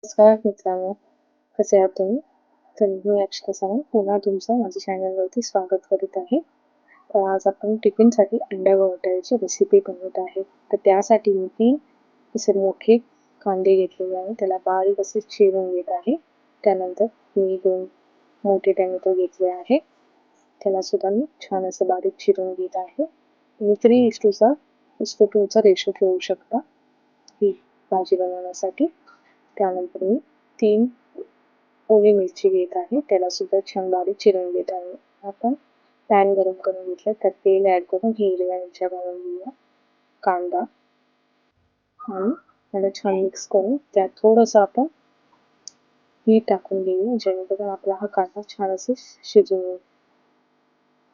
नमस्कार मित्रांनो, कसे आहात तुम्ही? तर मी अक्षता सावंत पुन्हा तुमचं माझ्या चॅनलवरती स्वागत करीत आहे. तर आज आपण टिफिनसाठी अंडा बटाट्याची रेसिपी बनवत आहे. तर त्यासाठी मी 3 असे मोठे कांदे घेतलेले आहे. त्याला बारीक असे चिरून घेत आहे. त्यानंतर मी 2 मोठे टोमॅटो घेतले आहे. त्याला सुद्धा मी छान असं बारीक चिरून घेत आहे. तुम्ही 3:2चा रेशो ठेवू शकता ही भाजी बनवण्यासाठी. त्यानंतर मी 3 ओली मिरची घेत आहे. त्याला सुद्धा छान बारीक चिरून घेत आहे. आपण पॅन गरम करून घेतलं, त्यात तेल ॲड करून हिरव्या मिरच्या घालून घेऊया, कांदा आणि त्याला छान मिक्स करून त्यात थोडंसं आपण मीठ टाकून घेऊया, जेणेकरून आपला हा कांदा छान असं शिजून येईल.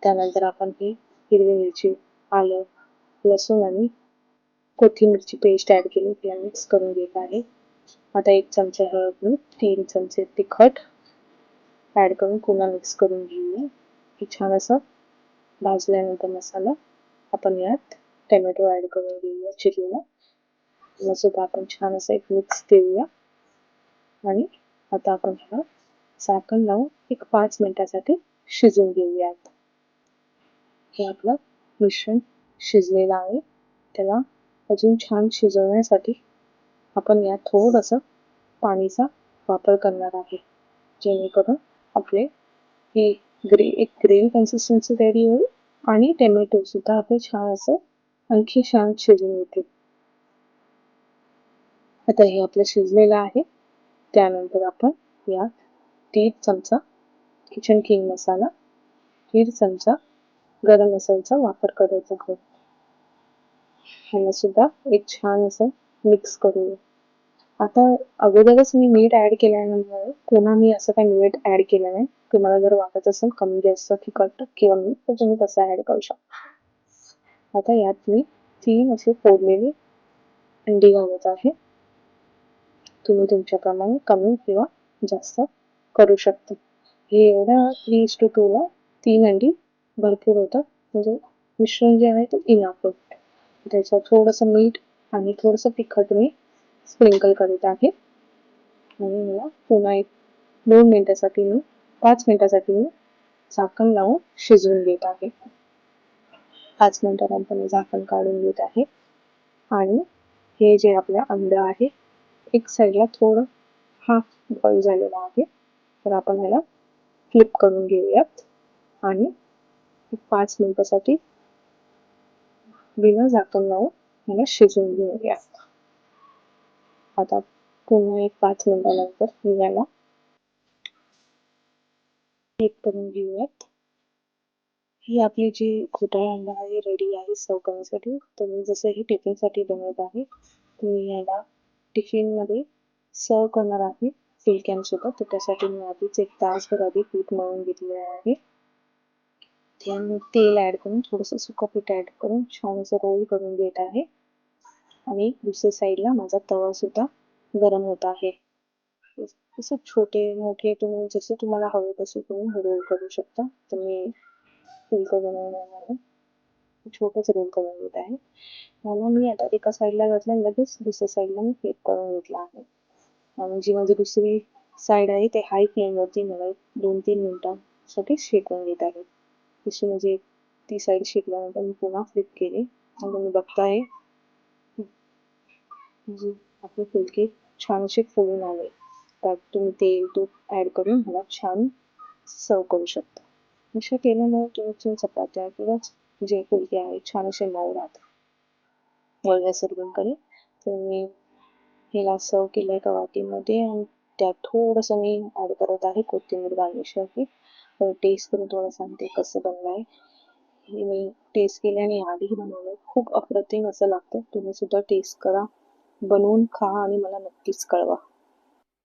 त्यानंतर आपण ही हिरवी मिरची, आलं, लसूण आणि कोथिंबीरची पेस्ट ॲड केली, तिला मिक्स करून घेत आहे. आता 1 चमचा हळद, 3 चमचे तिखट ॲड करून पुन्हा मिक्स करून घेऊया. हे छान असं भाजल्यानंतर मसाला आपण यात टोमॅटो ॲड करून घेऊया चिरलेला. त्याला सुद्धा आपण छान असं एक मिक्स देऊया आणि आता आपण ह्याला झाकण लावून एक 5 मिनिटासाठी शिजवून घेऊयात. हे आपलं मिश्रण शिजलेलं आहे. त्याला अजून छान शिजवण्यासाठी आपण यात थोडंसं पाणीचा वापर करणार आहे, जेणेकरून आपले ही एक ग्रेव्ही कन्सिस्टन्सी तयारी होईल आणि टोमॅटो सुद्धा आपले छान असं आणखी छान शिजून येतील. आता हे आपलं शिजलेलं आहे. त्यानंतर आपण यात 1.5 चमचा किचन किंग मसाला, 1.5 चमचा गरम मसाल्याचा वापर करायचा आहे. ह्याला सुद्धा एक छान असं मिक्स करूया. आता अगोदरच मी मीठ ॲड केल्यानंतर पुन्हा मी असं काही मीठ ॲड केलं नाही. तुम्हाला जर वाटत असेल कमी जास्त तिखट किंवा मीठ तर तुम्ही तसं ॲड करू शकता. आता यात मी 3 अशी फोडलेली अंडी घालत आहे. तुम्ही तुमच्याप्रमाणे कमी किंवा जास्त करू शकता. हे एवढ्या 3:2ला 3 अंडी भरपूर होतात. म्हणजे मिश्रण जे आहे ते इनफ होतं. त्याच्यात थोडंसं मीठ आणि थोडंसं तिखट मी स्प्रिंकल करत आहे आणि मला पुन्हा 2 मिनिटासाठी मी 5 मिनिटासाठी मी झाकण लावून शिजवून घेत आहे. 5 मिनिटानंतर मी झाकण काढून घेत आहे आणि हे जे आपलं अंडं आहे एक साईडला थोडं हाफ बॉईल झालेलं आहे, तर आपण ह्याला फ्लिप करून घेऊयात आणि 5 मिनिटासाठी बिना झाकण लावून ह्याला शिजवून घेऊयात. आता पुन्हा 5 मिनिटानंतर मी याला फ्लिप करून घेऊयात. ही आपली जी घोटाळा अंडा आहे रेडी आहे सर्व करण्यासाठी. तर मी जसं हे टिफिनसाठी बनवत आहे, तुम्ही याला टिफिनमध्ये सर्व करणार आहे फुलक्यांसोबत. तर त्यासाठी मी आधीच 1 तासभर आधी पीठ मळून घेतलेलं आहे. त्यामध्ये तेल ॲड करून थोडंसं सुकं पीठ ॲड करून छान असं रोल करून घेत आहे आणि दुसऱ्या साईडला माझा तवा सुद्धा गरम होत आहे. तसं छोटे मोठे तुम्ही जसे तुम्हाला हवे तसे तुम्ही रोल करू शकता. तर मी फुलकं बनवण्यामध्ये छोटंच रोल करून घेत आहे. म्हणून मी आता एका साईडला घातलं आणि लगेच दुसऱ्या साईडला मी फ्लिप करून घेतला आहे. आणि जी माझी दुसरी साईड आहे ते हाय फ्लेमवरती मला 2-3 मिनिटांसाठी शेकून घेत आहे. तशी म्हणजे ती साईड शेकल्यानंतर मी पुन्हा फ्लिप केली आणि तुम्ही बघताय जी आपले फुलके छान असे फुलून आले. त्यात तुम्ही तेल तूप ॲड करून ह्याला छान सर्व करू शकता. अशा केल्यामुळे तुमच्या चपात्या किंवा जे फुलके आहेत छान असे मऊ राहतात. वळल्या सर्वांकडे तर मी ह्याला सर्व केलं एका वाटीमध्ये आणि त्यात थोडंसं मी ॲड करत आहे कोथिंबीर गार्निशसाठी. टेस्ट करून थोडं सांगते कसं बनलं आहे. हे मी टेस्ट केल्याने आधीही बनवलं. खूप अप्रतिम असं लागतं. तुम्ही सुद्धा टेस्ट करा, बनवून खा आणि मला नक्कीच कळवा.